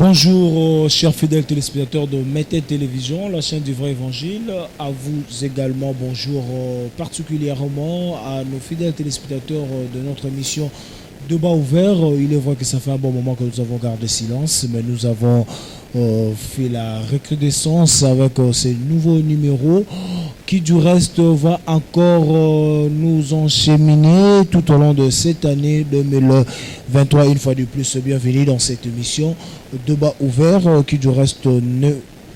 Bonjour chers fidèles téléspectateurs de Mété Télévision, la chaîne du vrai évangile. À vous également, bonjour particulièrement à nos fidèles téléspectateurs de notre émission Débat ouvert. Il est vrai que ça fait un bon moment que nous avons gardé silence, mais nous avons fait la recrudescence avec ces nouveaux numéros qui du reste va encore nous encheminer tout au long de cette année 2023. Une fois de plus, bienvenue dans cette émission Débat ouvert qui du reste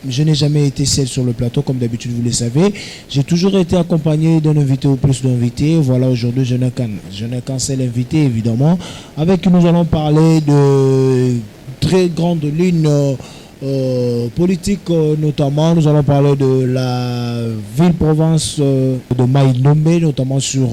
je n'ai jamais été seul sur le plateau, comme d'habitude, vous le savez. J'ai toujours été accompagné d'un invité ou plus d'invités. Voilà, aujourd'hui, je n'ai qu'un seul invité, évidemment, avec qui nous allons parler de très grandes lignes politique, notamment. Nous allons parler de la ville-province de Mai-Ndombe, notamment sur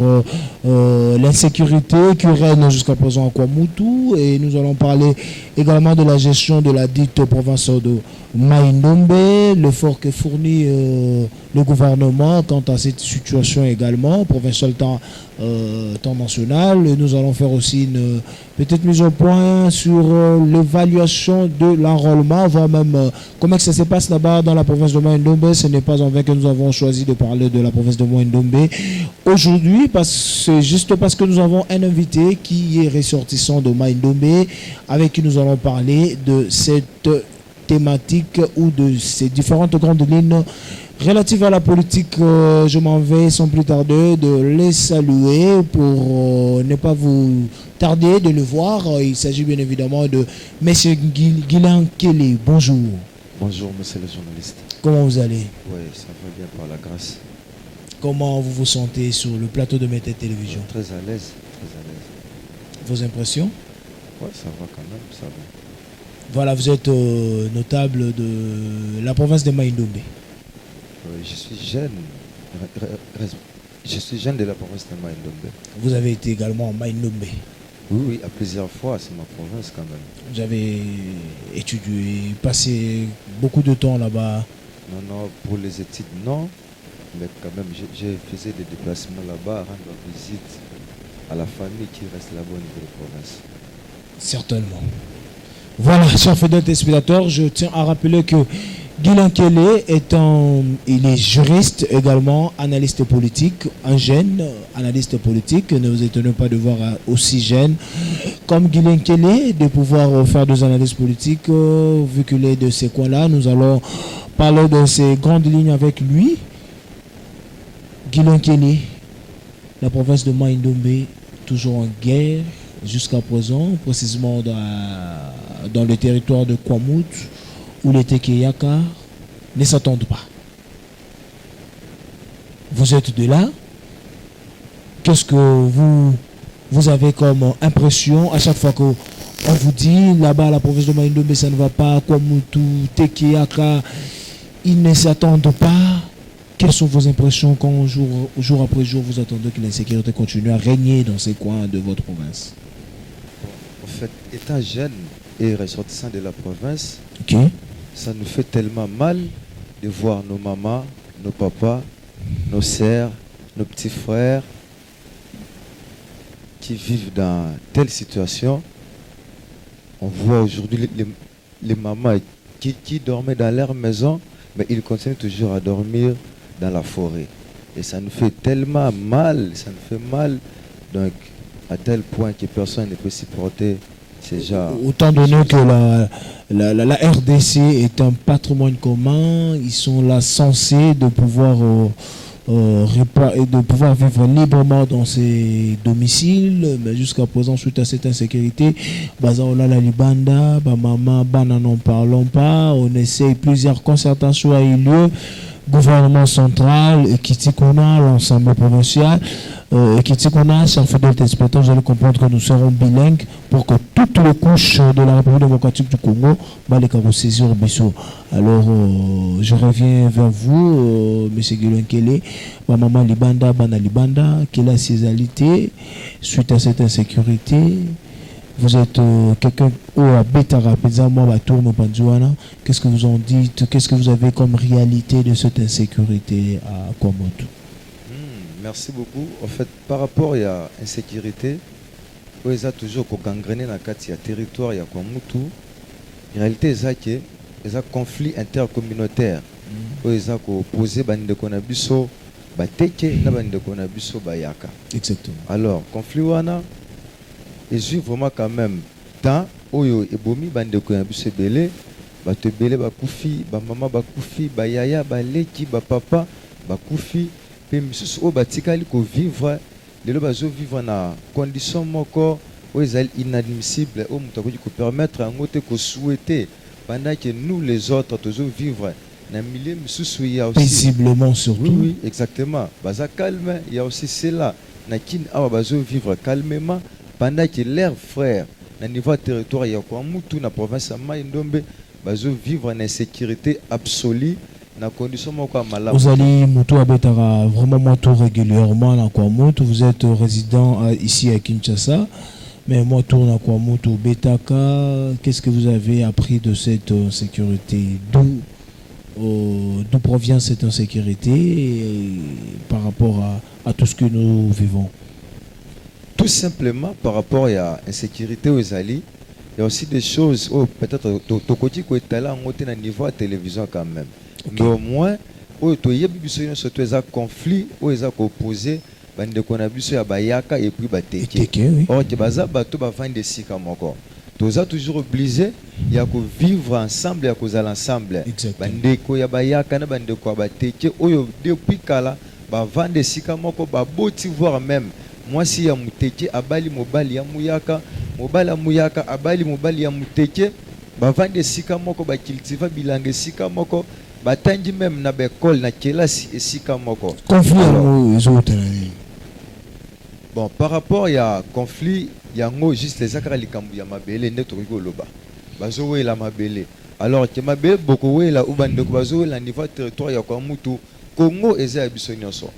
l'insécurité qui règne jusqu'à présent à Kwamutu, et nous allons parler également de la gestion de la dite province de Mai-Ndombe, l'effort que fournit le gouvernement quant à cette situation également, provinciale temps national. Nous allons faire aussi une petite mise au point sur l'évaluation de l'enrôlement, voire même comment ça se passe là-bas dans la province de Mai-Ndombe. Ce n'est pas en vain que nous avons choisi de parler de la province de Mai-Ndombe aujourd'hui, c'est juste parce que nous avons un invité qui est ressortissant de Mai-Ndombe, avec qui nous allons parler de cette thématique ou de ces différentes grandes lignes relatives à la politique. Je m'en vais sans plus tarder de les saluer pour ne pas vous tarder de le voir. Il s'agit bien évidemment de M. Guilan Kelly. Bonjour. Bonjour, monsieur le journaliste. Comment vous allez? Oui, ça va bien par la grâce. Comment vous vous sentez sur le plateau de Mété Télévision? Très à l'aise, très à l'aise. Vos impressions? Oui, ça va quand même, ça va. Voilà, vous êtes notable de la province de Mai-Ndombe. Oui, je suis jeune de la province de Mai-Ndombe. Vous avez été également en Mai-Ndombe. Oui, à plusieurs fois, c'est ma province quand même. Vous avez étudié, passé beaucoup de temps là-bas? Non, pour les études, non. Mais quand même, j'ai fait des déplacements là-bas, rendre visite à la famille qui reste là-bas au niveau de la province. Certainement. Voilà, chers fidèles téléspectateurs, je tiens à rappeler que Guilan Kelly il est juriste également, analyste politique, un jeune analyste politique. Ne vous étonnez pas de voir aussi jeune comme Guilan Kelly de pouvoir faire des analyses politiques. Vu qu'il est de ces coins-là, nous allons parler de ces grandes lignes avec lui. Guilan Kelly, la province de Mai-Ndombe, toujours en guerre jusqu'à présent, précisément dans le territoire de Kwamutu, où les Tekeyaka ne s'attendent pas. Vous êtes de là. Qu'est-ce que vous avez comme impression à chaque fois qu'on vous dit là-bas à la province de Mai-Ndombe ça ne va pas, Kwamutu, Tekeyaka, ils ne s'attendent pas? Quelles sont vos impressions quand jour après jour vous attendez que l'insécurité continue à régner dans ces coins de votre province? En fait, étant jeune et ressortissant de la province, ça nous fait tellement mal de voir nos mamans, nos papas, nos sœurs, nos petits frères qui vivent dans telle situation. On voit aujourd'hui les mamans qui dormaient dans leur maison, mais ils continuent toujours à dormir dans la forêt. Et ça nous fait tellement mal, ça nous fait mal, donc à tel point que personne ne peut supporter ces gens. Autant donné que la RDC est un patrimoine commun, ils sont là censés de pouvoir vivre librement dans ces domiciles, mais jusqu'à présent, suite à cette insécurité, Bazaola la Libanda, Maman, Bana n'en parlons pas, on essaye, plusieurs concertations à eu lieu, gouvernement central, Kitikona, l'ensemble provincial, Kitikona, chers fidèles téléspectateurs, vous allez comprendre que nous serons bilingues pour que toutes les couches de la République démocratique du Congo les saisir au biseau. Alors, je reviens vers vous, M. Guilan Kelly, Maman Libanda, Bana Libanda, quelle est la saisalité suite à cette insécurité? Vous êtes quelqu'un qui habite à rapidement à tourner Panzouana. Qu'est-ce que vous en dites? Qu'est-ce que vous avez comme réalité de cette insécurité à Kwamutu? Merci beaucoup. En fait, par rapport à l'insécurité, il y a toujours gangréné dans le territoire, il y a Kwamutu. réalité eza ke eza conflit intercommunautaire oyo eza koopose bandeko na biso bateke na bandeko na biso bayaka. Exactement. Alors conflit wana ezwi vraiment quand même temps oyo ebomi bandeko na biso ebele, bato ebele bakufi, bamama bakufi, bayaya baleki, bapapa bakufi, mpe misusu oyo batikali kovivre lelo bazovivre na condition moko oyo ezali inadmissible oyo moto akoki kopermettre yango te kosouhaiter pendant que nous les autres tozovivre na milieu misusu. Il y a aussi paisiblement surtout. Oui, exactement, baza calme. Il y a aussi cela na kin awa bazovivre calmement pendant que leurs frères na niveau territoire ya kwa mutu na province ya Mai Ndombe bazovivre en insécurité absolue na condition moko malamu. Vous allez mutu abetara vraiment moi tout régulièrement na kwa mutu. Vous êtes résident ici à Kinshasa, mais moi tourne à quoi mutu betaka. Qu'est-ce que vous avez appris de cette sécurité? D'où provient cette insécurité par rapport à tout ce que nous vivons? Tout simplement par rapport à l'insécurité aux alliés, il y a aussi des choses où peut-être tu peux étaler en niveau à télévision quand même. Mais au moins, où tu y a surtout des conflits où ils ont opposé bande konabiso ya bayaka et puis bateke. Or que baza bato ba vendre sika moko. Toza toujours obligé ya ko vivre ensemble ya ko zala ensemble. Bande ko ya bayaka na bande ko bateke oyo depuis kala ba vendre sika moko ba boti voir même moi si ya muteke abali mobali ya muyaka, mobali ya muyaka abali mobali ya muteke ba vendre sika moko ba cultiva bilange sika moko. Batangi même na bekol na kelasi esika moko. Conflit bon, par rapport à conflit, il y a juste les akara likambu ya mabele nde tokiko loba. Bazo we la mabele. Alors que mabele boko we la ubande ko bazo we la niveau territoire ya kwa mutu Congo eza ya biso nyonso.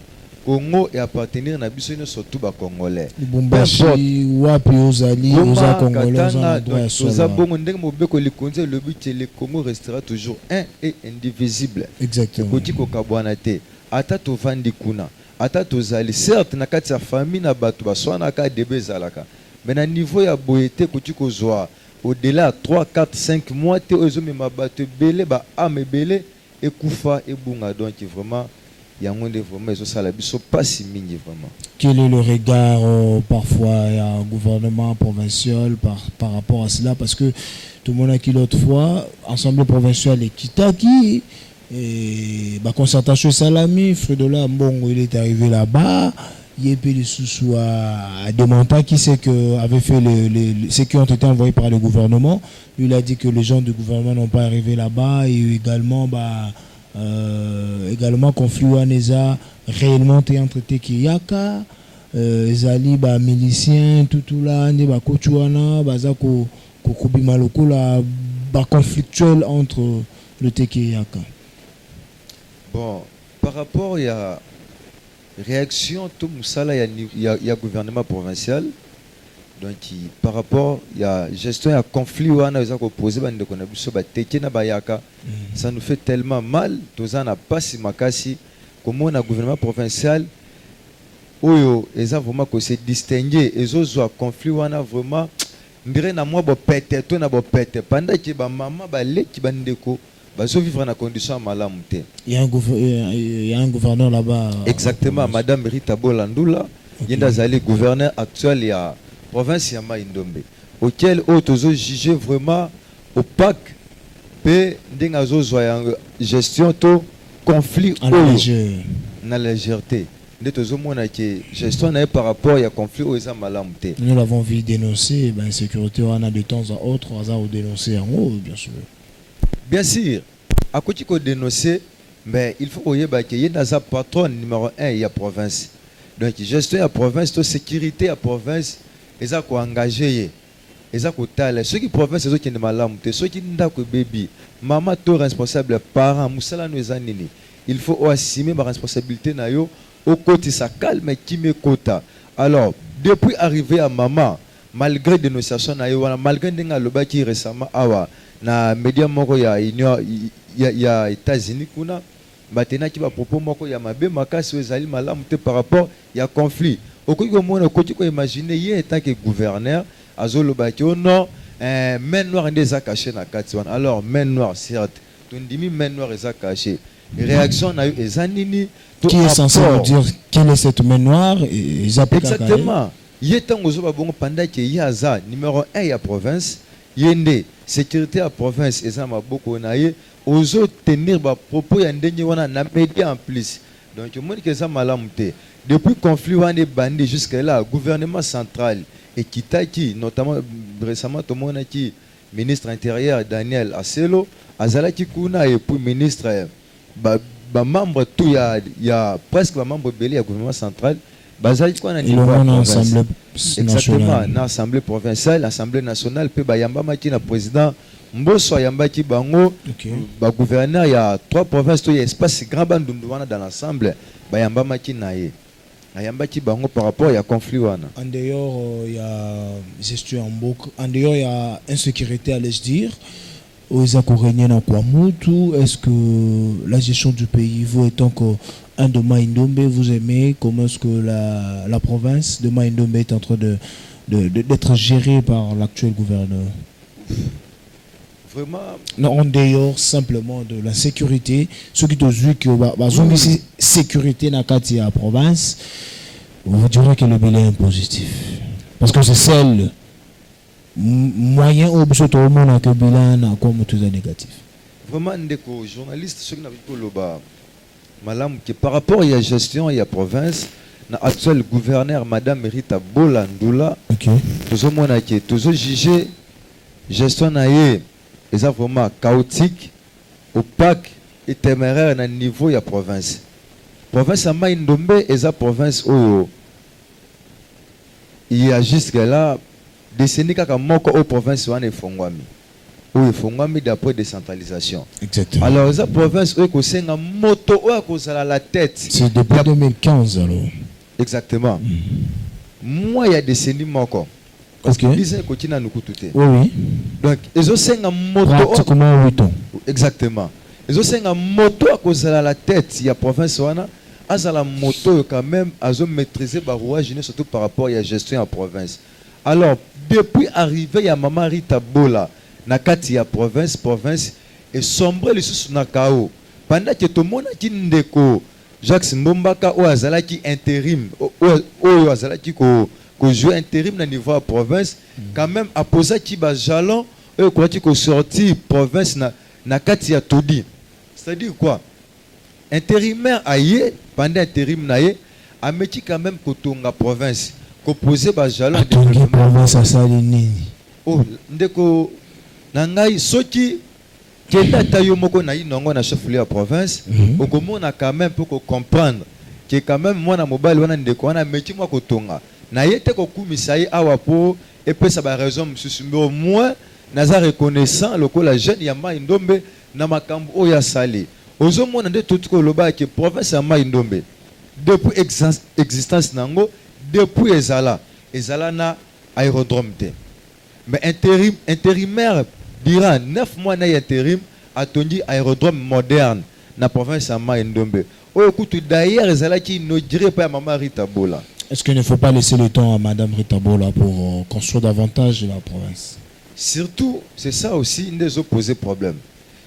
Congo est appartenir na biso nyonso tout ba congolais. Lubumbashi wapi ozali oza congolais oza bongo ndenge mobeko likonze le but le Congo restera toujours un et indivisible. Exactement. Koti ko kabwana te. Ata to vandi kuna. Ata tozali certes na kati ya famille na bato baswana ka debe zalaka. Mais na niveau ya boyete koti ko zoa au-delà 3 4 5 mois te ozo me mabato belé ba ame belé ekufa ebunga donc vraiment yango nde vraiment ezo sala biso pas si mingi vraiment. Quel est le regard parfois un gouvernement provincial par rapport à cela, parce que tout le monde a qui l'autre fois ensemble provincial et Kitaki et la concertation Salami, Fredola Mbongo il est arrivé là-bas, Yepé Soussou a démonté qui c'est que avait fait ceux qui ont été envoyés par le gouvernement. Lui il a dit que les gens du gouvernement n'ont pas arrivé là-bas et également conflit Waneza réellement entre Tekiyaka, Zali miliciens tout là ne Kochuana bazako Kokubimaloko la conflictuel entre le Tekiyaka. Bon, par rapport à réaction tout Moussala il y a gouvernement provincial, donc par rapport il y a gestion à conflit où on a opposé bande qu'on a biso ba teke na bayaka, ça nous fait tellement mal tozana na pasi makasi comme on a gouvernement provincial oyo eza vraiment que se distinguer ezozo conflit où on a vraiment ndire na moi bo pete to na bo pete pendant que ba mama ba leki bandeko bazo vivre na condition malamu te. Il y a un gouverneur là-bas. Exactement, madame Rita Bolandula, yenda zali gouverneur actuel ya province ya Mai Ndombe, auquel autres jugé vraiment opaque pe ndenga zo zoya gestion to conflit na légèreté. Nde tozo mona ke gestion na par rapport ya conflit o eza malamu te. Nous l'avons vu dénoncer insécurité on a de temps à autre on a dénoncer en haut bien sûr. Bien sûr, à côté de dénoncer, mais il faut que y ait un patron numéro 1 y a province. Donc gestion à province, to sécurité à province, ils ont engagé, ils ont tal. Ceux qui province, ceux qui ne malam, ceux qui n'ont que baby, maman to responsable, parents, moussala nous anini. Il faut assumer ma responsabilité na yo au côté ça calme qui me quota. Alors depuis arriver à maman, malgré dénonciation na yo, malgré n'enga loba qui récemment awa. Na média moko ya union ya États-Unis kuna batena ki ba propos moko ya mabe makasi ezali malamu te par rapport ya conflit. Okoki ko mona okoti ko imaginer ye étant que gouverneur azoloba ki non main noire des a caché na kati wana. Alors main noire certes tondimi main noire eza caché réaction na yo ezanini qui est censé nous dire quelle est cette main noire et exactement yetango zo babongo pendant que yaza numéro 1 ya province yende sécurité à province eza maboko na ye ozo tenir ba propos ya ndenge wana na média en plus donc le monde que ça malamu te depuis conflit wana bandi jusqu'à là gouvernement central et kitaki notamment récemment tout le monde qui ministre intérieur Daniel Aselo azalaki kuna et puis ministre ba membre tout ya presque ba membre belé ya gouvernement central bazali quoi na niveau assemblée exactement na assemblée provinciale assemblée nationale pe ba yamba maki na président Mboso yambaki bango ba gouverneur ya 3 provinces to ya espace grand bandundu wana dans l'ensemble ba yamba maki na ye ayambaki bango par rapport ya conflit wana en dehors il y a gestion en boucle en dehors il y a insécurité allais-je dire aux régner na kwa mutu est-ce que la gestion du pays vous étant que un de Maïndombe vous aimez comment est-ce que la province de Maïndombe est en train d'être gérée par l'actuel gouverneur vraiment non en dehors simplement de la sécurité ceux qui te disent que la sécurité na kati ya province vous direz que le bilan est positif parce que c'est celle moyen au besoin tout le monde que bilan comme tout est négatif vraiment ndeko journaliste ceux qui n'avaient pas le bas malam que par rapport à la gestion et la province na actuel gouverneur madame Rita Bolandula toujours mon qui toujours jugé gestion na ye est vraiment chaotique opaque et téméraire na niveau ya province province à Maïndombe est la province où il y a jusque là décennie kaka moko au province wana efongwami où efongwami d'après décentralisation exactement alors la province où ko senga moto où ko sala la tête c'est depuis 2015 alors exactement moi il y a décennie moko parce que disait ko tina nukutute oui donc ezo senga moto pratiquement 8 ans exactement ezo senga moto ko sala la tête ya province wana azala moto quand même azo maîtriser ba rouage surtout par rapport à la gestion en province. Alors depuis arrivé ya maman Rita Bola na kati ya province et sombre le sous na kao pendant que tout le monde qui ndeko Jacques Mbombaka ou azalaki intérim ou azalaki ko jouer intérim na niveau à province quand même a posé qui ba jalon et quoi qui ko sorti province na kati ya Todi c'est-à-dire quoi intérimaire aye pendant intérim naye a metti quand même kotonga province ko poser ba jalon de province à salini oh ndeko nangai soki kenda tayo moko na inongo na chef de province okomona quand même pour comprendre que quand même moi na mobile wana ndeko wana metti moi kotonga na yete ko kumisa ye awa po et puis ça ba raison monsieur mais au moins naza reconnaissant lokola jeune ya Maïndombe na makambo o ya sali ozomona nde tout ko loba que province ya Maïndombe depuis existence nango depuis ezala na aérodrome te mais intérimaire dira 9 mois na intérim atondi aérodrome moderne na province ya Maïndombe o kutu d'ailleurs ezala ki inauguré par maman Rita Bola. Est-ce qu'il ne faut pas laisser le temps à madame Rita Bola pour construire davantage la province? Surtout c'est ça aussi des opposés problème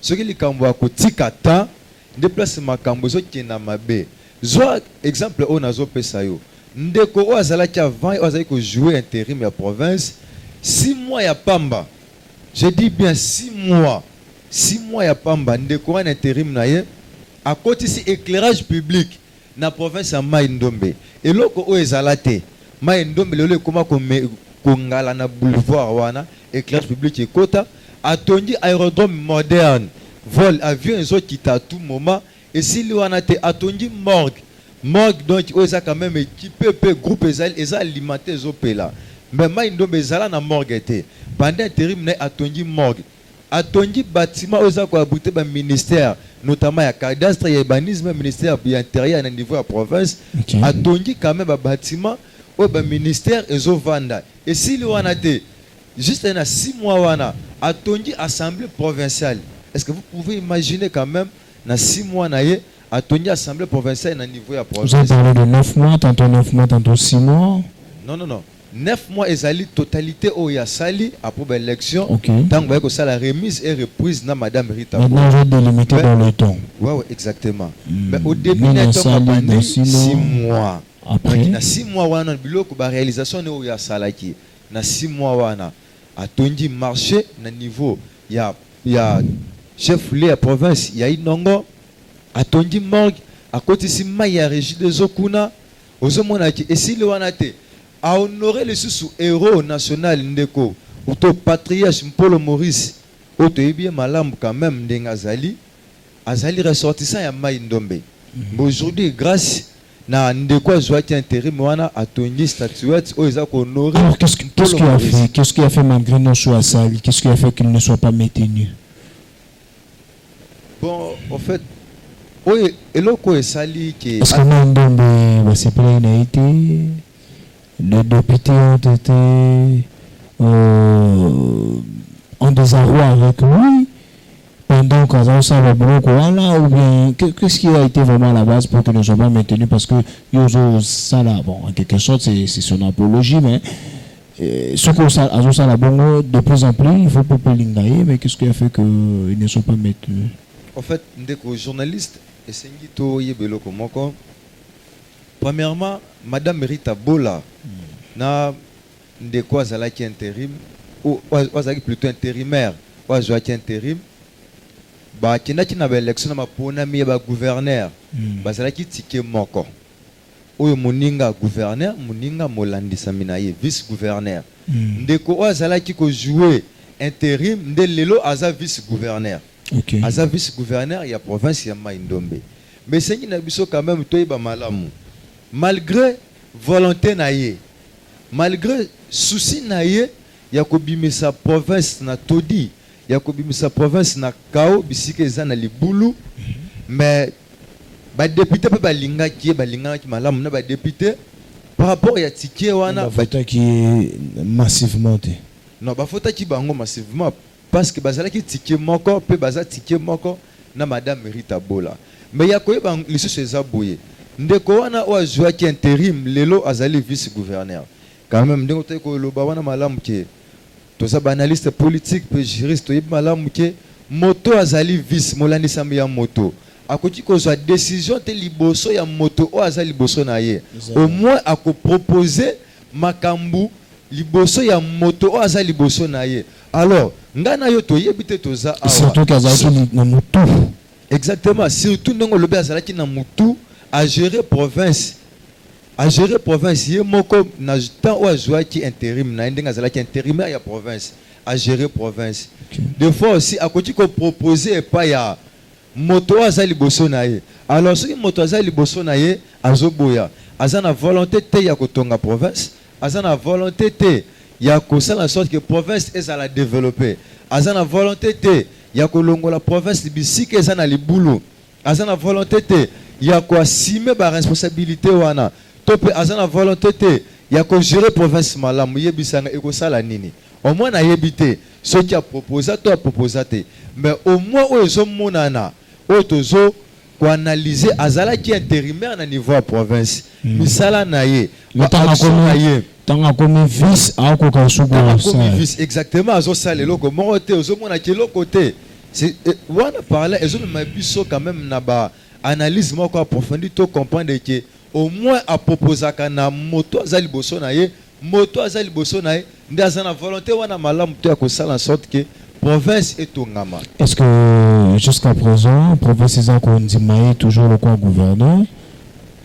ce qui likambo akotika ta déplace makambo zo kina mabe zo exemple on azo pesa yo ndeko o azalaki avant o azali ko jouer intérim ya province 6 mois ya pamba je dis bien 6 mois ya pamba ndeko en intérim na ye à côté si éclairage public na province ya Maïndombe eloko o ezalate Maïndombe lelo koma ko ngala na boulevard wana éclairage public ekota atondi aérodrome moderne vol avion ezo kita à tout moment et si lui wana te atondi morgue donc o eza quand même équipé peu groupe eza alimenté zo pela mais Maïndombe ezala na morgue te pendant intérim na atondi morgue atondi bâtiment o eza ko abriter ba ministère notamment ya cadastre ya urbanisme ministère ya intérieur na niveau ya province atondi quand même ba bâtiment o ba ministère ezo vanda et si lui wana te juste dans 6 mois wana atondi assemblée provinciale. Est-ce que vous pouvez imaginer quand même dans 6 mois naye atondi assemblée provinciale na niveau ya province? Vous avez parlé de 9 mois, tantôt 6 mois. Non. 9 mois ezali totalité au ya sali après l'élection. Okay. Tant que ça la remise et reprise na madame Rita Bola. Maintenant, je vais délimiter dans le temps. Ouais, exactement. Mais au début, Mais il y a dans 6 mois. Après, Donc, il y a 6 mois, wana biloko ba réalisation au ya salaki. Na 6 mois wana atondi marché na niveau il y a chef lieu à province, il y a inongo atondi morgue à côté si ya régie de Zokuna ozomona ki esili wana te a honorer le sous héros national ndeko auto patriarche Mpolo Maurice auto ebie malamu quand même ndengazali azali ressortissant ya Mai Ndombe. Aujourd'hui grâce na ndeko azwaki intérim wana atondi statuette o eza ko honorer. Alors qu'est-ce qu'il a fait? Qu'est-ce qu'il a fait malgré nos choix sales? Qu'est-ce qu'il a fait qu'il ne soit pas maintenu? Bon, en fait, oui, et là quoi sali qui est-ce que Ndombe c'est plein a été les députés ont été en désarroi avec lui pendant qu'on s'en va bloquer là ou bien qu'est-ce qui a été vraiment à la base pour qu'ils ne soient pas maintenus parce que Yozo Sala, bon en quelque sorte c'est son apologie mais ce qu'on ça la bon de plus en plus il faut pas lingayer mais qu'est-ce qui a fait qu'ils ne sont pas maintenus? En fait, des journalistes et Sengito Yebeloko Moko. Premièrement, madame Rita Bola na ndeko zalaki intérim ou azaki plutôt intérimaire ou azwaki intérim ba kinaki na ba élection na pona mi ba gouverneur bazalaki tike moko oyo moninga gouverneur moninga molandisa minaye vice gouverneur ndeko azalaki ko jouer intérim nde lelo aza vice gouverneur. Okay. Aza vice gouverneur ya province ya Mai Ndombe. Mais sengi na biso quand même toyeba malamu. Malgré volonté na ye, malgré souci na ye ya kobimisa province na todi, ya kobimisa province na kao bisike za na libulu, mais ba député pe balinga ki malamu na ba député par rapport ya ticket wana ba qui massivement. Non, ba fota ki bango massivement parce que bazala ki ticket moko pe baza ticket moko na madame Rita Bola. Mais ya koyeba lisusu eza boye. Ndeko wana o azwa ki intérim lelo azali vice gouverneur. Quand même ndeko te ko loba wana malamu ke toza ba analyste politique pe juriste yeb malamu ke moto azali vice molandi sambi ya moto. Akoti ko zwa décision te liboso ya moto o azali liboso na ye. Au moins ako proposer makambu liboso ya moto o azali liboso na ye. Alors ngana yo to yebite toza awa surtout kazaki na mutu. Exactement, surtout ndongo lobe azalaki na mutu à gérer province ye moko na temps o azwaki intérim na ndenga azalaki intérimaire ya province à gérer province. Des fois aussi akoti ko proposer pas ya moto azali liboso na ye. Alors soki moto azali liboso na ye azoboya azana volonté te ya kotonga province, azana volonté te ya ko sala sorte que province ezala développer, azana volonté te ya ko longola province bisike ezana libulu, azana volonté te ya ko assumer ba responsabilité wana tope, azana volonté te ya ko gérer province malamu yebisanga eko sala nini au moins na yebite ce qui a proposé toi proposé mais au moins o ezo monana o tozo ko analyser azala ki intérimaire na niveau ya province misala na ye tanga comme vice a ko ka sugo vice exactement azo sala loko mo te ozo mona ki loko te c'est wana parler ezo me biso quand même na ba analyse moko approfondie to comprendre que au moins à proposer kana moto azali boso na ye moto azali boso na ye ndaza na volonté wana malamu to ya ko sala en sorte que province est tongama. Est-ce que jusqu'à présent province est toujours le quoi gouverneur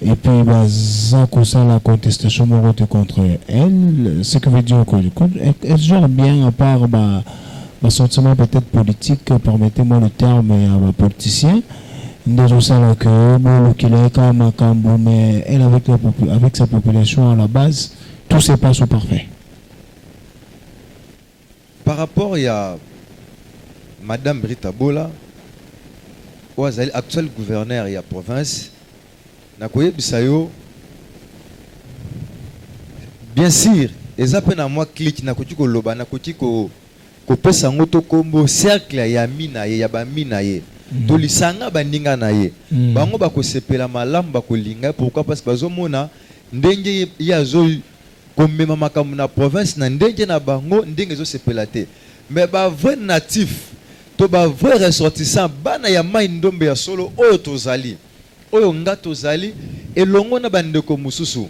et puis bazako ça la contestation contre elle, ce qui veut dire qu'elle gère bien à part le sentiment peut-être politique, permettez-moi le terme politicien. Déjà ça là que mais elle avec sa population à la base tout se passe au parfait. Par rapport à madame Rita Bola actuel gouverneur de la province nakoye bisayo bien sûr ezape na moi clique nakoti ko loba nakoti ko pesa ngoto kombo cercle ya mina ye ya ba mina ye to lisanga bandinga na ye bango ba ko sepela malamu ba ko linga pourquoi parce que bazomona ndenge ya zo komema makambo na province na ndenge na bango ndenge zo sepelate mais ba vrai natif to ba vrai ressortissant bana ya mai ndombe ya solo oyo tozali oyo nga tozali elongo na bandeko mususu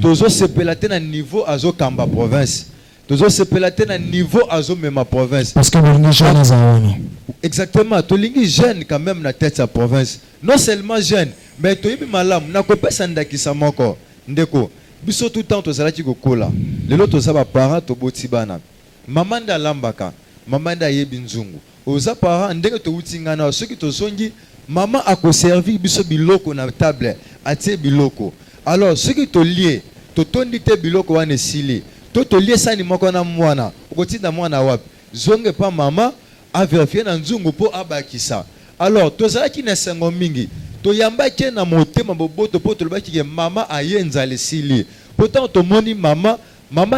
tozo sepelate na niveau azo kamba province tozo sepelate na niveau azo mema province parce que les jeunes zawana exactement tolingi jeune quand même na tête ya province non seulement jeune mais toyibi malamu na kopesa ndakisa moko ndeko biso tout temps tozalaki kokola lelo tozaba parents toboti bana mama nda lambaka mama nda yebi nzungu oza parents ndenge towuti ngana soki tozongi mama akoservi biso biloko na table atie biloko alors soki tolie totondi te biloko wana esili to tolie sani moko na mwana okotinda mwana wapi zonge pa mama a vérifier na nzungu po abakisa alors tozalaki na sengo mingi toyambaki na motema boboto po tolobaki ke mama aye nzale sili pourtant tomoni mama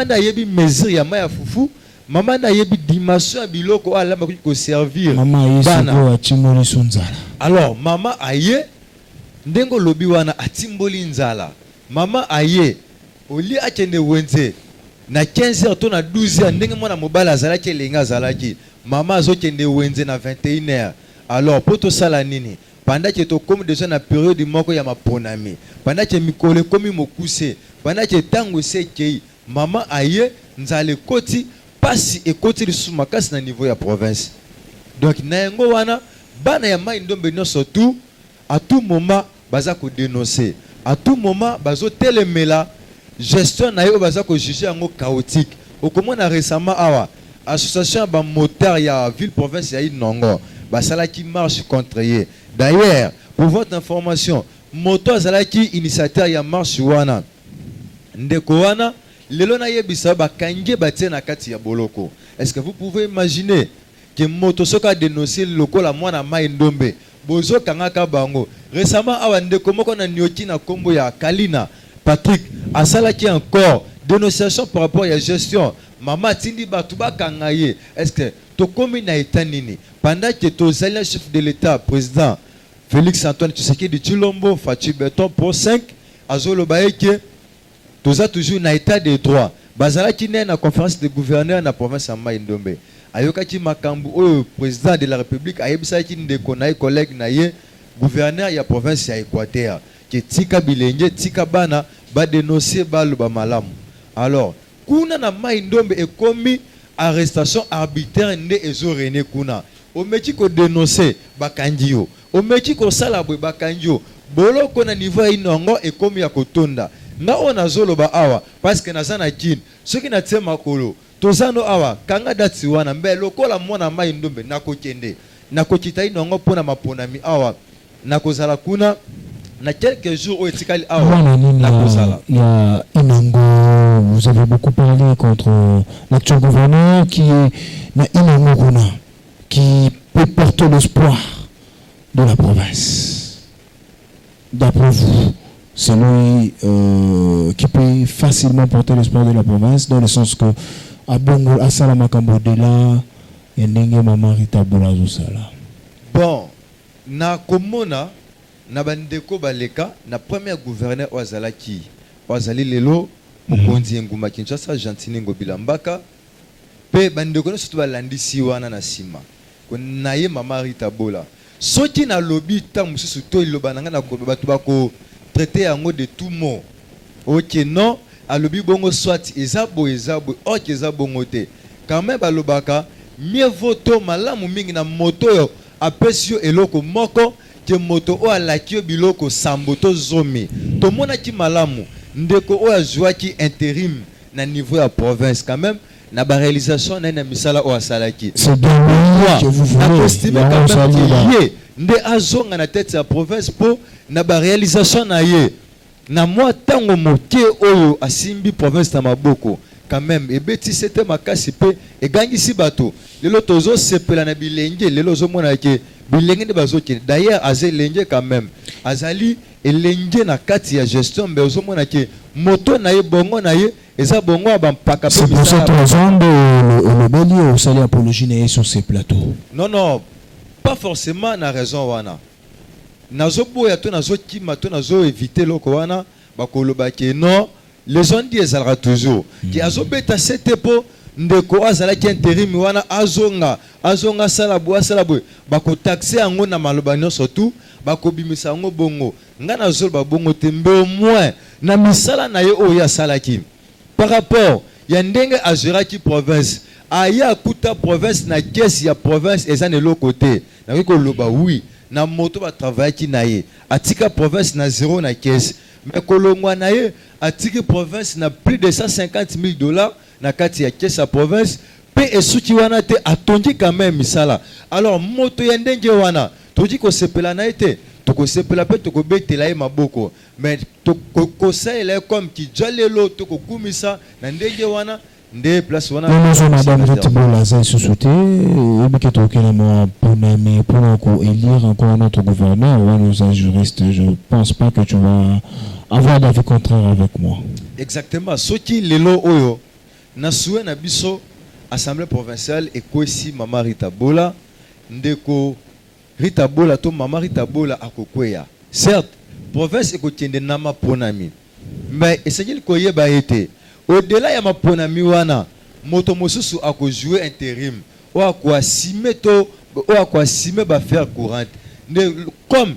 na yebi mesure ya maya fufu mama na yebi dimension ya biloko alamba ko servir mama yesu atimoli sonzala alors mama aye ndengo lobi wana atimboli nzala mama aye oli akende wenze na 15h to na 12h ndenge mwana mobala azalaki elenga azalaki mama azokende wenze na 21h alors poto sala nini pendant que to comme déjà na période moko ya maponami pendant que mikole komi mokuse pendant que tango sekei mama aye nzale koti pasi ekoti lisusu makasi na niveau ya province donc na yango wana bana ya mai ndombe nyonso tout à tout moment baza ko dénoncer à tout moment bazo telemela gestion na yo baza ko juger yango chaotique okomona récemment awa association ba moteur ya ville province ya Inongo basala qui marche contre ye d'ailleurs pour votre information moto azalaki initiateur ya marche wana ndeko wana lelo na yebisa bakange batie na kati ya boloko. Est-ce que vous pouvez imaginer que moto soka dénoncer lokola mwana mai ndombe bozo kangaka bango récemment awa ndeko moko na nyoki na kombo ya Kalina Patrick asalaki encore dénonciation par rapport à la gestion mama tindi batu bakanga ye. Est-ce que tokomi na état nini pendant que tozali le chef de l'état président Félix Antoine Tshisekedi Tshilombo Fachi Beton pour 5 azolo baeke toza toujours na état de droit bazalaki na conférence de gouverneurs na province ya Mai Ndombe ayokaki makambu oyo président de la république ayebisaki ndeko na ye collègue na ye gouverneur ya province ya Équateur ke tika bilenge tika bana ba dénoncer baloba malamu. Alors kuna na Mai Ndombe ekomi arrestation arbitraire nde ezorene kuna omeki ko dénoncer bakangi yo omeki ko sala bwe bakangi yo boloko na niveau inongo ekomi ya kotonda nga ona zoloba awa parce que nazana kin soki na tema kolo tozano awa kanga dati wana mbe lokola mwana Mai Ndombe nakokende nakokita inongo pona maponami awa nakozala kuna na quelques jours au etikali awa nakozala ya Inongo. Vous avez beaucoup parlé contre l'actuel gouverneur qui est na Inongo kuna qui peut porter l'espoir de la province. D'après vous, c'est lui qui peut facilement porter l'espoir de la province, dans le sens que à Bongo, à Salamakambo de là, et Ndenge Mama Rita Boulazo Sala. Bon, na komona na bandeko baleka na premier gouverneur Ozalaki Ozali lelo mokonzi nguma Kinshasa Gentini Ngobila Mbaka pe bandeko no surtout balandisi wana na sima na ye Mama Rita Bola soki na lobby ta mususu to iloba nanga na ko batu bako traiter yango de tout mot. OK non a lobby bongo soit ezabo OK ezabo ngote quand même balobaka mieux vaut malamu mingi na moto yo apesio eloko moko ke moto o alaki biloko samboto zomi to mona ki malamu ndeko o azwaki intérim na niveau ya province quand même na ba réalisation na misala o asalaki c'est bien que vous voulez nde azonga na tête ya province po na ba réalisation na ye na moi tango moke oyo asimbi province na maboko quand même ebeti c'était makasi pe egangisi bato lelo tozo sepela na bilenge lelo zo mona ke bilenge de bazoki d'ailleurs azelenge quand même azali elenge na kati ya gestion mais zo mona ke moto na ye bongo na ye eza bongo abampaka pe. C'est pour cette raison le béli au sali apologie sur ces plateaux. Non pas forcément na raison wana nazo boya to nazo kima to nazo éviter loko wana bakoloba ke non les gens disent ezalaka toujours ki azobeta sete po ndeko azalaki intérim wana azonga sala boye bakotaxe yango na maloba nyonso tu bakobimisa yango bongo nga nazoloba bongo te mbe au moins na misala na ye oyo asalaki par rapport ya ndenge azeraki province aya akuta province na caisse ya province eza na eloko te nakoki koloba oui na moto batravaillaki na ye atika province na zéro na caisse mais kolongwa na ye atiki province na plus de 150 000 dollars na kati ya caisse ya province pe esuki wana te atondi quand même misala alors moto ya ndenge wana toji kosepela na ye te tokosepela pe tokobetela ye maboko mais tokosaela ye comme kijalelo tokokumisa na ndenge wana nde place wana madame Ritabola za société et que tokenamo ponami pour élire encore notre gouverneur ou nos juristes. Je pense pas que tu vas avoir d'avis contraire avec moi. Exactement. Ce qui lelo oyo na souhait na biso assemblée provinciale et koisi mama Ritabola ndeko Ritabola to mama Ritabola akokweya. Certes, province ekotiende na maponami. Mais essayez koyeba été au-delà ya maponami wana moto mosusu ako jouer intérim ou ako assumer to ou ako assumer ba faire courante comme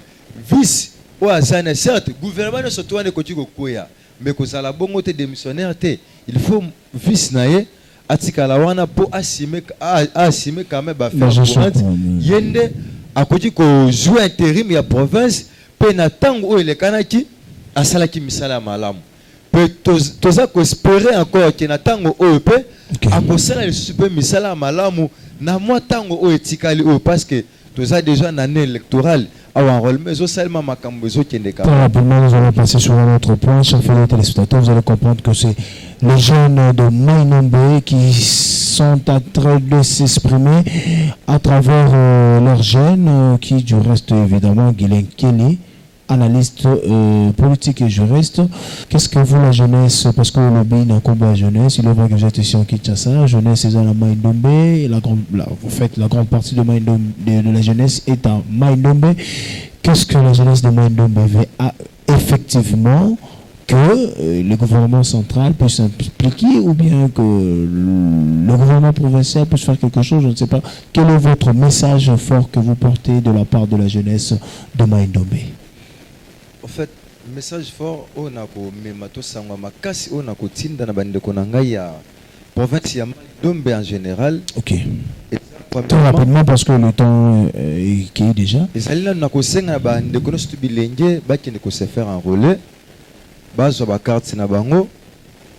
vice ou azana certes gouvernement surtout ane koti kokoya mais ko sala bongo te démissionnaire te il faut vice nae atikala wana po assumer quand même ba faire courante yende akoti ko jouer intérim ya province pe na tango o elekanaki asalaki misala malamu. Toza ko espérer encore que na tango OEP akosala le super misala malamu na moi tango o etikali o parce que toza déjà en année électorale au enrôlement zo seulement makambo zo kendeka. Rapidement nous allons passer sur un autre point. Chers téléspectateurs, vous allez comprendre que c'est les jeunes de Maindombe qui sont en train de s'exprimer à travers leurs jeunes qui du reste évidemment Guilain Kelly, analyste politique et juriste. Qu'est-ce que vous la jeunesse, parce que le lobby n'a combat jeunesse, il est vrai que vous êtes ici en Kinshasa, jeunesse est à la Maindombe, vous faites la grande partie de la jeunesse est à Maindombe. Qu'est-ce que la jeunesse de Maindombe veut effectivement que le gouvernement central puisse s'impliquer ou bien que le gouvernement provincial puisse faire quelque chose, je ne sais pas. Quel est votre message fort que vous portez de la part de la jeunesse de Maindombe? En fait, message fort on a ko memato sangwa makasi on a ko tinda na bandeko na ngai ya province ya Maindombe en général. OK. Très rapidement parce que le temps est qui est déjà. Et ça là na ko senga bandeko no stubilenge ba kende ko se faire enrôler. Bazo ba carte na bango.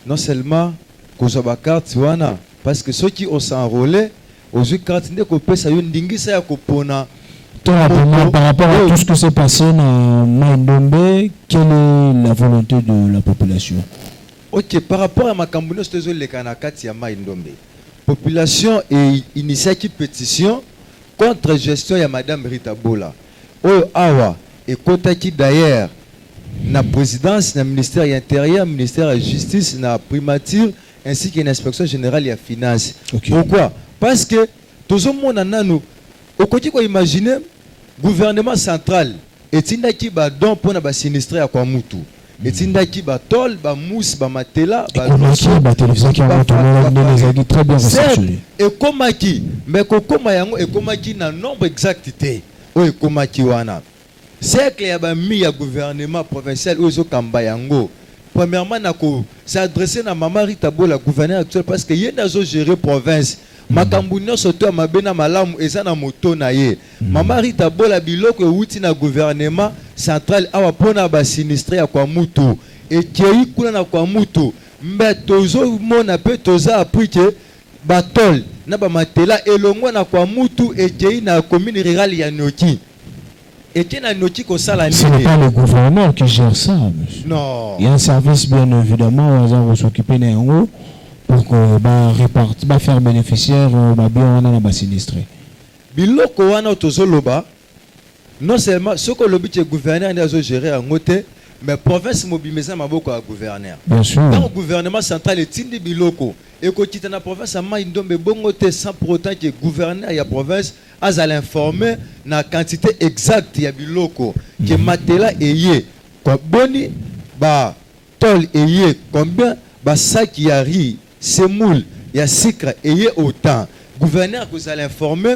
Non seulement ko zo ba carte wana parce que ceux qui ont s'enrôler aux carte ndeko pesa yo ndingisa ya ko pona. Par rapport à tout ce qui s'est passé dans Maindombe, quelle est la volonté de la population? Ok, par rapport à ma Makambuno, c'est le Kanakati à Maindombe. Population et initié une pétition contre gestion de Madame Ritabola. Oh, awa, et Kotaki d'ailleurs, la présidence, le ministère de l'Intérieur, le ministère de la Justice, la primature, ainsi que l'inspection générale de la finance. Okay. Pourquoi? Parce que tout le monde a nous. Au côté qu'on imagine, gouvernement central etindaki ba don pona ba sinistré à Kwamutu. Etindaki ba tol, ba mousse, ba matela, ba télévision qui a très bien restitué. Et komaki, mais kokoma yango et komaki na nombre exacté. O e komaki wana. C'est que ya ba mi ya gouvernement provincial ozo kamba yango. Premièrement nako s'adresser na Mama Ritabola gouverneur actuel parce que yena zo gérer province. Makambu nyonso to mabena malamu eza na moto na ye. Mama Ritabola biloko euti na gouvernement central awa pona ba sinistré ya Kwamutu ekei kuna na Kwamutu mbe tozo mona pe toza appui que batol na ba matela elongo na Kwamutu ekei na commune rurale ya Noki. Et na Noki ko sala ce n'est pas le gouvernement qui gère ça, monsieur. Non. Il y a un service bien évidemment où on s'occuper na yango pour que ba répartir ba faire bénéficiaire ba bien on a ba sinistré. Biloko wana tozoloba non seulement ce que le but gouverneur n'a géré en côté mais province mobilisée maboko à gouverneur. Bien sûr. Dans le gouvernement central est tindi biloko et que tu na province à Maindombe bongote sans pour autant que gouverneur ya province a l'informer na quantité exacte ya biloko que matela eye quoi boni ba tol eye combien basaki ya riz semoule ya sucre eye autant gouverneur que allez informer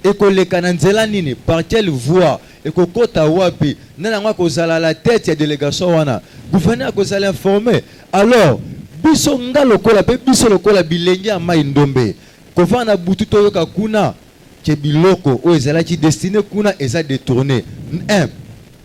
et que les kananzela nini par quelle voie et que kota wapi nana ko zala la tête ya délégation wana gouverneur que allez informer alors biso ngalo kola pe biso lokola bilenge ya mai ndombe ko vana butu to yoka kuna ke biloko o ezalaki destiné kuna eza détourné un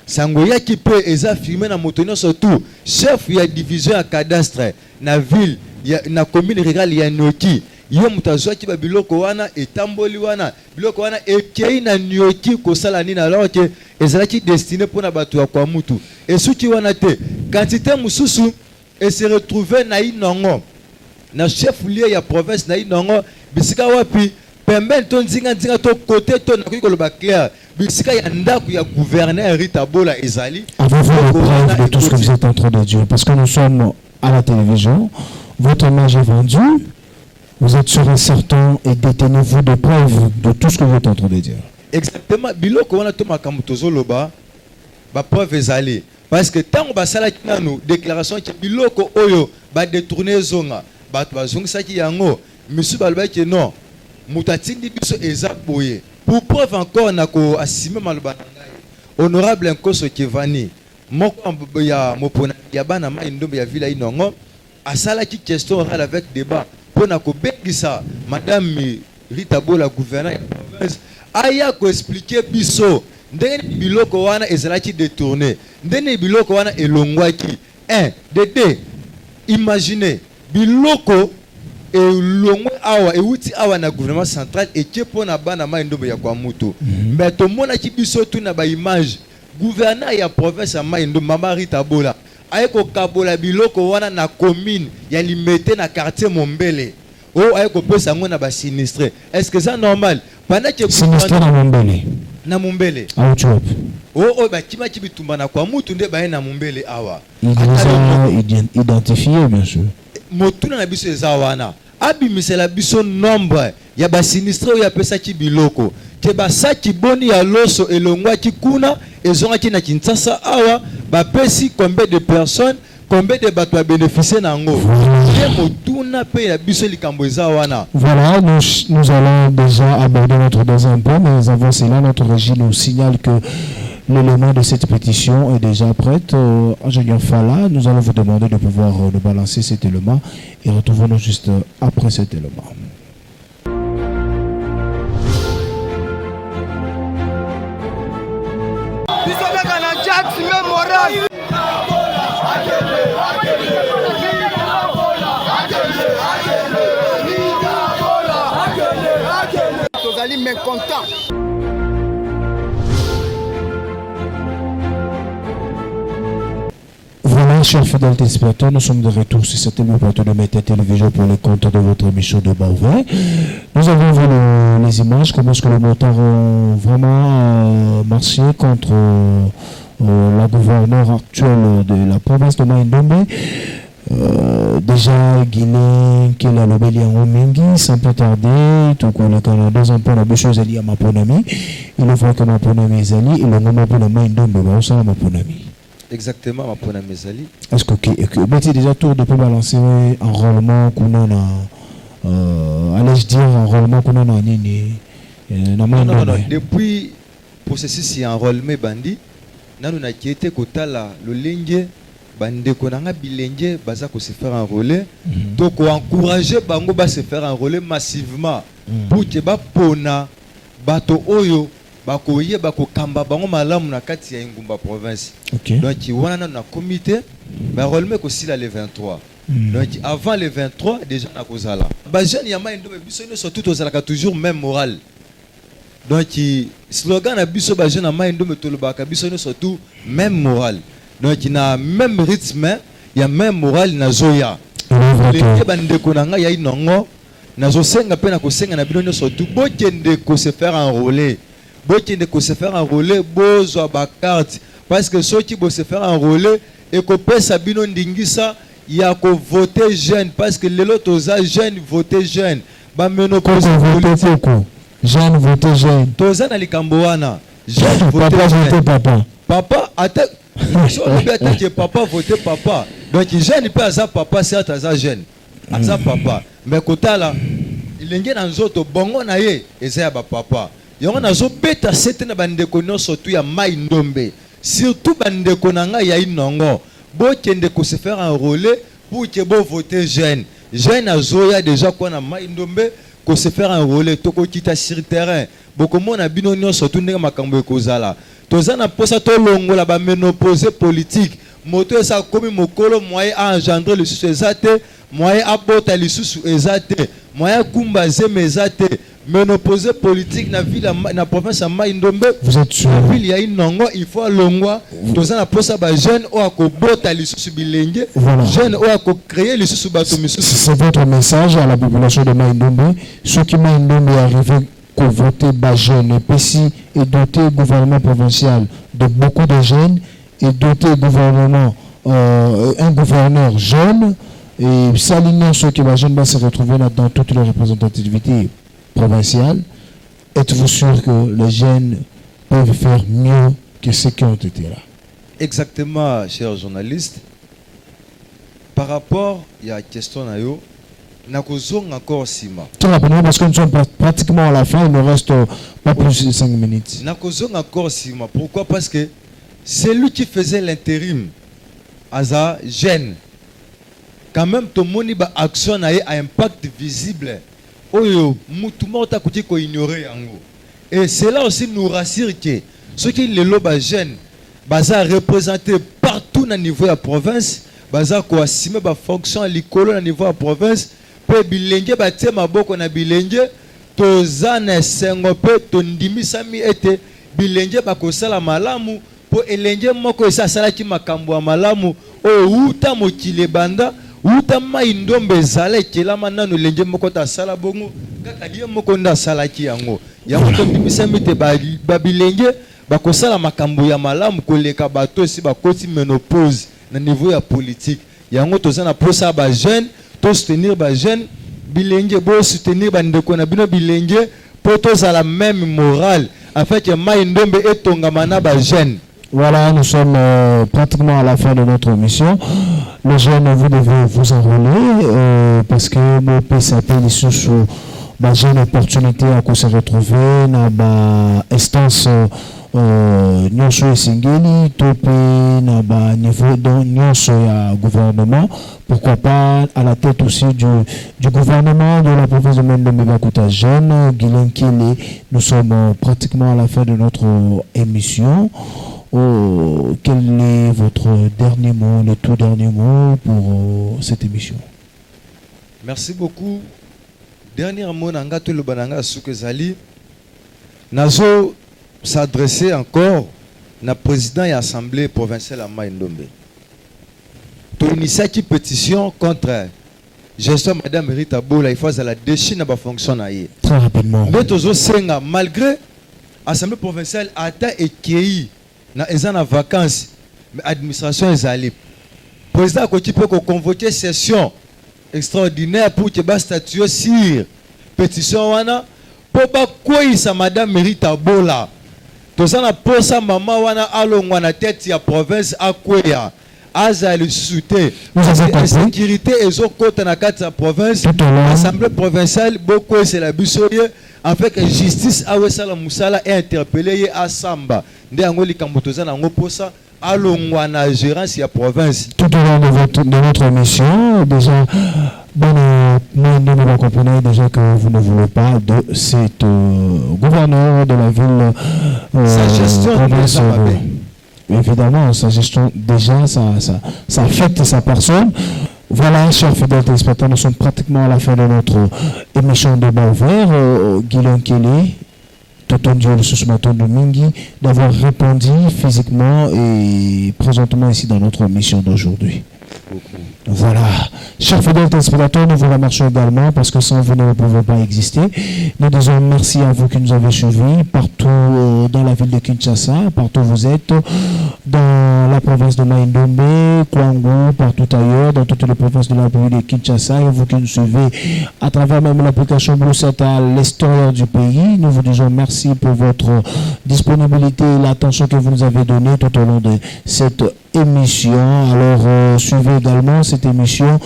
sango yaki pe eza filmé na motonio surtout chef ya division ya cadastre na ville ya na commune rurale ya Nyoki ye mutazwaki ba biloko wana etamboli wana biloko wana ekei na Nyoki kosala nini alors que ezalaki destiné pona bato ya kwa mutu esuki wana te quantité mususu et se retrouver na Inongo na chef lieu ya province na Inongo bisika wapi pemben to nzinga to côté to na ko loba clair bisika ya ndako ya gouverneur Rita Bola ezali. Avez-vous la preuve de tout ce que vous êtes en train de dire? Parce que nous sommes à la télévision, votre image est vendue, vous êtes sûr et certain et détenez-vous de preuves de tout ce que vous êtes en train de dire. Exactement, biloko wana to makambo tozoloba ba preuve ezali parce que tant ba sala kinanu déclaration ki biloko oyo ba détourner zonga ba bazongisa ki yango monsieur baloba ki non mutatindi biso eza boye pour preuve encore na ko assumer maloba honorable Nkoso Kevani moko ya mopona ya bana mai ndombe ya villa Inongo asala ki question orale avec débat pona ko bengisa madame Rita Bola gouverneur ya province aya ko expliquer biso ndenge biloko wana ezalaki détourné ndenge biloko wana elongwaki 1 de 2 imaginez biloko elongwe awa euti awa na gouvernement central eke pona bana mai ndombe ya kwa mutu mais to mona ki biso tu na ba image gouverneur ya province ya mai ndombe mama Rita Bola ayeko kabola biloko wana na commune ya limité na quartier Mombele o ayeko pesa ngo na ba sinistré est-ce que ça normal pendant que sinistré na Mombele au chop o ba kima ki bitumba na kwa mutu nde ba na Mombele awa identifié bien sûr motuna na biso eza wana abimisela biso nombre ya ba sinistré ya pesa ki biloko ke basaki boni ya loso elongwaki kuna ezongaki na Kinshasa awa ba pesi combien de personnes combien de bateaux à bénéficier nango voilà nous allons déjà aborder notre deuxième point mais avant cela notre régie nous signale que l'élément de cette pétition est déjà prête. Ingénieur Fala, nous allons vous demander de pouvoir nous balancer cet élément et retrouvons-nous juste après cet élément. Voilà, chers fidèles téléspectateurs, nous sommes de retour sur cette plateau de Mété Télévision pour les comptes de votre émission de Baouvin. Nous avons vu les images, comment est-ce que les motards ont vraiment marché contre la gouverneure actuelle de la province de Mai-Ndombe. Déjà Guinée qui est la lobeli en mingi sans plus tarder tout qu'on a quand deux ans pour la chose est liée à ma ponami il le voit que ma ponami est allé il le nomme pour la main d'homme bah ça ma ponami exactement ma ponami est allé est-ce que mais c'est déjà tour de peut balancer enrôlement qu'on a allais-je dire enrôlement qu'on a nini non depuis processus y enrôlement bandi nanu na qui était kotala le lingue bande konanga bilenge baza ko se faire enrôler donc encourager bango ba se faire enrôler massivement pour que ba pona bato oyo bakoye bako kamba bango malamu na kati ya Ngumba province donc wana na comité ba enrôlement ko sila le 23 donc avant le 23 déjà na kozala ba jeune ya mai ndombe biso ne surtout ozalaka toujours même moral donc slogan na biso ba jeune ya mai ndombe tolobaka biso ne surtout même moral. Donc il a même rythme, il y a même morale na zoya. Les bande konanga ya inongo na zo senga pe na ko senga na bino surtout bokende ko se faire enrôler. Bokende ko se faire enrôler bozo ba carte parce que ceux qui bo se faire enrôler et ko pesa bino ndingisa ya ko voter jeune parce que les autres jeunes voter jeune. Ba meno ko voter jeune voter jeune. Toza na likambo wana. Jeune voter papa. Papa ata so le bête que papa voter papa Donc jeune peut aza papa certes aza jeune. Aza papa mais kota là il engage dans zoto bongo na ye eza ya ba papa. Yango nazo beta sete na bandeko nyonso tu ya mai ndombe. Surtout bandeko na nga ya inongo. Bo kende ko se faire enrôler pour que bo voter jeune. Jeune azoya déjà quoi na mai ndombe ko se faire enrôler toko kita sur terrain. Boko mona bino nyonso tu ndenge makambo ekozala. Tozana posa to longola ba ménopause politique. Moto esa komi mokolo moyen a engendrer le sous ezate, moyen a bota le sous ezate, moyen kumba zeme ezate. Ménopause politique na ville na province ya Mai Ndombe. Vous êtes sûr? La ville ya inongo il faut longwa. Tozana posa ba jeune o akobota le sous bilenge. Jeune o ako créer le sous bato misu. C'est votre message à la population de Mai Ndombe. Ceux qui Mai Ndombe est arrivé que voter bas jeunes et PSI et doté le gouvernement provincial de beaucoup de jeunes et doté le gouvernement un gouverneur jeune et s'alignant ceux qui va se retrouver là dans toutes les représentativités provinciales. Êtes-vous sûr que les jeunes peuvent faire mieux que ceux qui ont été là? Exactement, chers journalistes. Par rapport à la question nayo, nakozong encore sima. Très rapidement parce que nous sommes pratiquement à la fin, il ne reste pas plus de 5 minutes. Nakozong encore sima. Pourquoi? Parce que c'est lui qui faisait l'intérim. Aza jeune. Quand même ton moni ba action a impact visible. Oyo mutuma otakuti ko ignorer yango. Et cela aussi nous rassure que ceux qui le loba jeune baza représenté partout na niveau de la province, baza ko assumer ba fonction likolo na niveau de la province. Pe bilenge batie maboko na bilenge tozana sengo pe tondimisami ete bilenge bakosala malamu po elenge moko esasala ki makambo ya malamu o uta mokile banda uta Mai Ndombe ezala kelama nanu elenge moko ta sala bongo kaka die moko nda sala ki yango yango tondimisami te ba bilenge bakosala makambo ya malamu koleka bato si bakoti ménopause na niveau ya politique yango tozana posa ba jeune to soutenir ba jeune bilenge bo soutenir ba ndeko na bino bilenge po toza la même morale afin que Mai Ndombe etongama na ba jeune. Voilà, nous sommes pratiquement à la fin de notre mission. Les jeunes, vous devez vous enrôler parce que nos PSAP sont sous la jeune opportunité à se retrouver dans la instance nyonso esengeli tope na ba niveau de nyonso ya gouvernement, pourquoi pas à la tête aussi du gouvernement de la province de Ndombe Bakuta jeune Guilain Kele. Nous sommes pratiquement à la fin de notre émission. Quel est votre dernier mot, le tout dernier mot pour cette émission? Merci beaucoup. Dernier mot nanga to le bananga soukezali nazo s'adresser encore na président et assemblée provinciale à Mai Ndombe. To initier une pétition contre gestion Madame Rita Bola, il faut la déchire na ba fonction na ye. Très rapidement. Mais tozo senga malgré assemblée provinciale ata ekei na ezana vacances mais administration ezali. Président Koti peut convoquer session extraordinaire pour que ba statuer sur pétition wana po ba koisa Madame Rita Bola. Tozana posa mama wana alongwa na tête ya province akweya azali soute la sécurité ezokota na kati ya province assemblée provinciale beaucoup c'est la bisoye en fait que justice awesala musala et interpellé à Samba nde yango likambo tozana ngo posa alongwa na gérance ya province. Tout au long de notre émission, déjà, nous comprenons déjà que vous ne voulez pas de cette gouverneur de la ville. Sa gestion évidemment, sa gestion déjà, ça affecte sa personne. Voilà, chers fidèles téléspectateurs, nous sommes pratiquement à la fin de notre émission de Débat ouvert. Guilain Kele, Tonton Dieu, le sous-maton de Mingi, d'avoir répondu physiquement et présentement ici dans notre émission d'aujourd'hui. Voilà. Chers fidèles téléspectateurs, nous vous remercions également parce que sans vous, nous ne pouvons pas exister. Nous disons merci à vous qui nous avez suivis partout dans la ville de Kinshasa, partout où vous êtes, dans la province de Mai Ndombe, Kwango, partout ailleurs, dans toutes les provinces de la ville de Kinshasa, et vous qui nous suivez à travers même l'application Bluesat à l'extérieur du pays. Nous vous disons merci pour votre disponibilité et l'attention que vous nous avez donnée tout au long de cette émission. Alors, suivez également cette émission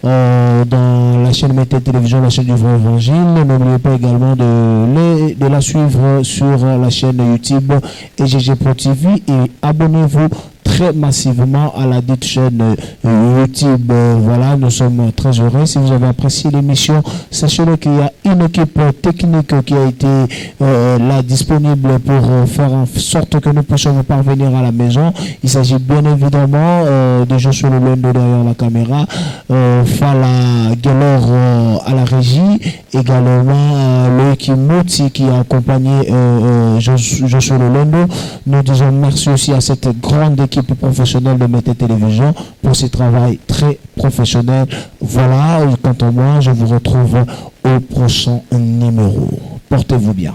dans la chaîne Mété Télévision, la chaîne du Vrai Évangile. N'oubliez pas également de la suivre sur la chaîne YouTube EGG Pro TV et abonnez-vous très massivement à la dite chaîne YouTube. Voilà, nous sommes très heureux. Si vous avez apprécié l'émission, sachez-le qu'il y a une équipe technique qui a été là disponible pour faire en sorte que nous puissions parvenir à la maison. Il s'agit bien évidemment de Joshua Lolendo derrière la caméra, Fala Gelor à la régie, également Loïc Mouti qui a accompagné Joshua Lolendo. Nous disons merci aussi à cette grande équipe professionnelle de Mété Télévision pour ce travail très professionnel. Voilà, quant à moi, je vous retrouve au prochain numéro. Portez-vous bien.